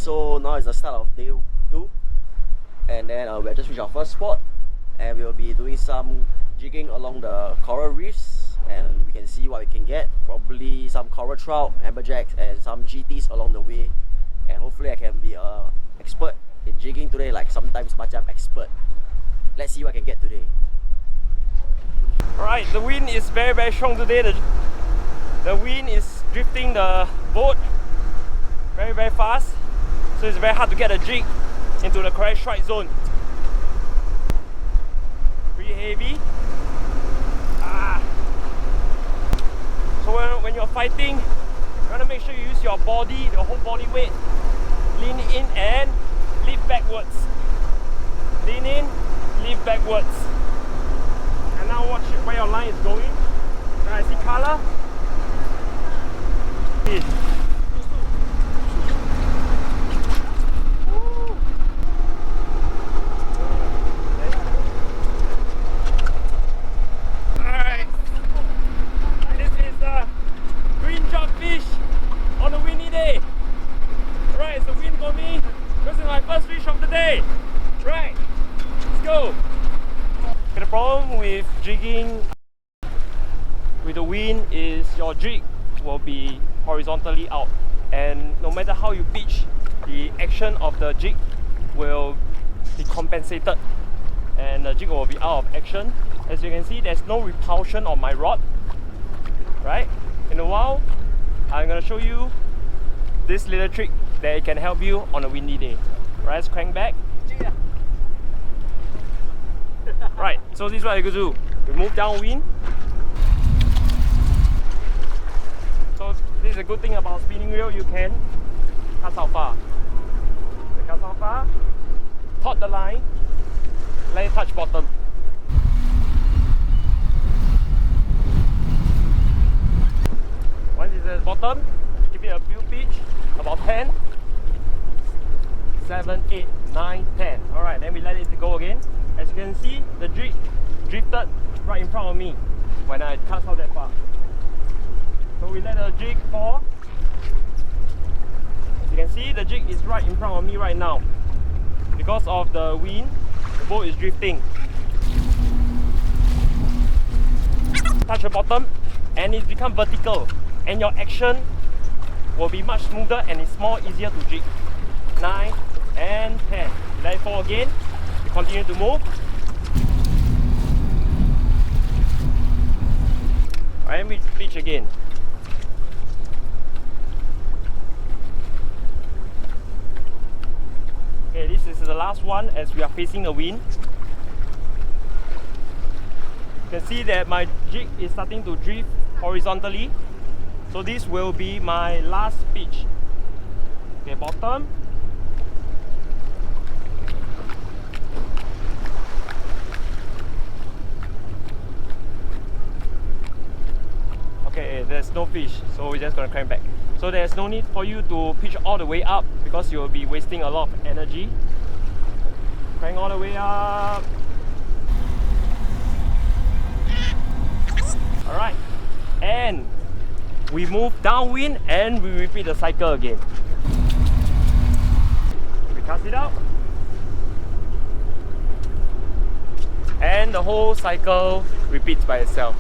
So now it's the start of day 2, and then we just reached our first spot, and we will be doing some jigging along the coral reefs, and we can see what we can get. Probably some coral trout, amberjacks, and some GTs along the way. And hopefully I can be an expert in jigging today, like sometimes macam expert. Let's see what I can get today. Alright, the wind is very strong today. The wind is drifting the boat very fast, so it's very hard to get a jig into the correct strike zone. Pretty heavy. So when you're fighting, you want to make sure you use your body, the whole body weight. Lean in and lift backwards. Lean in, lift backwards. And now watch where your line is going. Now I see color. Alright. This is a green jobfish on a windy day. Right, it's the wind for me. This is my first fish of the day. Right, let's go. The problem with jigging with the wind is your jig will be horizontally out, and no matter how you pitch, the action of the jig will be compensated and the jig will be out of action. As you can see, there's no repulsion on my rod. Right? In a while, I'm going to show you this little trick that it can help you on a windy day. Right, let's crank back. Right, so this is what you can do. We move downwind. So this is a good thing about spinning reel, you can cast out far. Cast out far, taut the line, let it touch bottom. Once it's at the bottom, give it a few pitch, about 10, 7, 8, 9, 10. Alright, then we let it go again. As you can see, the jig drifted right in front of me when I cast out that far. So we let the jig fall. As you can see, the jig is right in front of me right now. Because of the wind, the boat is drifting. Touch the bottom and it becomes vertical, and your action will be much smoother and it's more easier to jig. 9 and 10. Let it fall again. We continue to move. And we pitch again. Okay, this is the last one as we are facing the wind. You can see that my jig is starting to drift horizontally. So this will be my last pitch. Okay, bottom. Okay, there's no fish, so we're just gonna crank back. So there's no need for you to pitch all the way up because you'll be wasting a lot of energy. Crank all the way up. Alright, and we move downwind and we repeat the cycle again. We cast it out. And the whole cycle repeats by itself.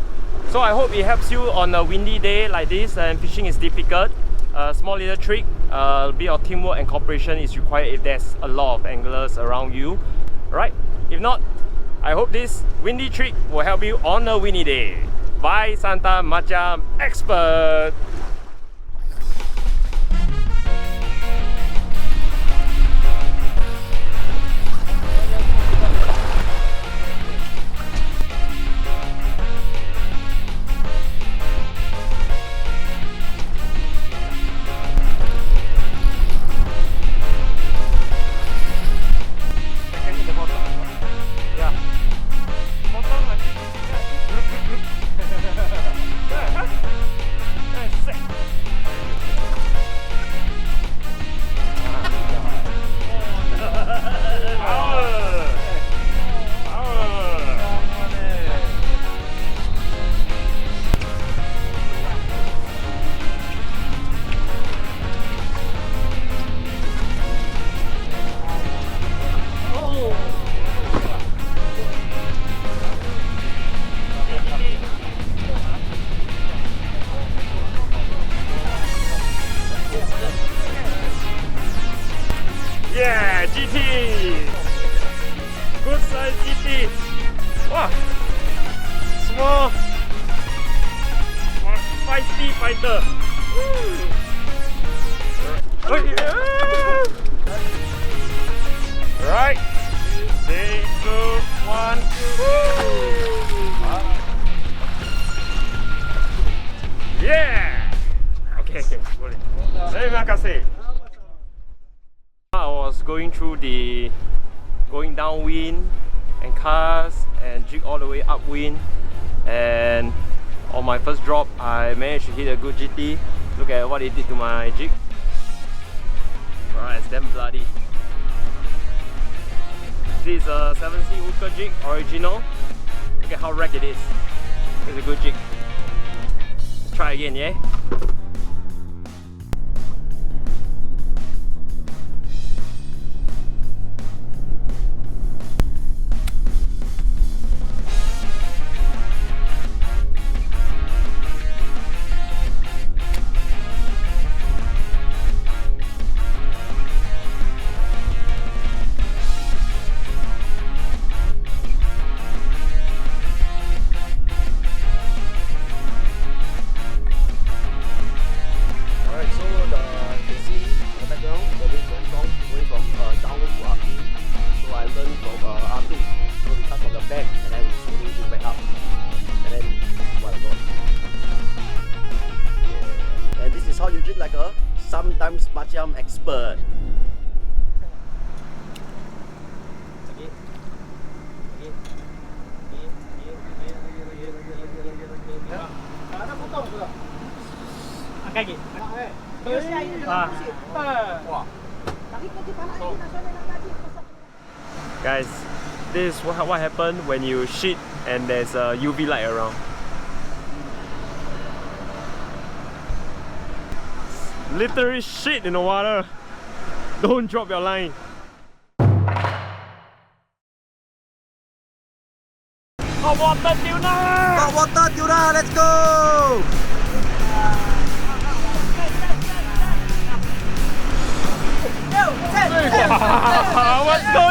So I hope it helps you on a windy day like this, and fishing is difficult. A small little trick, a bit of teamwork and cooperation is required if there's a lot of anglers around you. Right? If not, I hope this windy trick will help you on a windy day. Bye Santa Macam Expert! Nice. feisty fighter. Right. 3, 2, 1. Yeah. Okay. Boleh. Terima kasih. I was going through the downwind and cast and jig all the way upwind, and on my first drop I managed to hit a good GT. Look at what it did to my jig. Alright, it's damn bloody. This is a 7C hooker jig, original. Look at how wrecked it is. It's a good jig. Let's try again, yeah? Sometimes macam expert. Guys, this is what happened when you shit and there's a UV light around. Literally shit in the water. Don't drop your line. Hot water tuna! Hot water tuna, let's go! Let's go!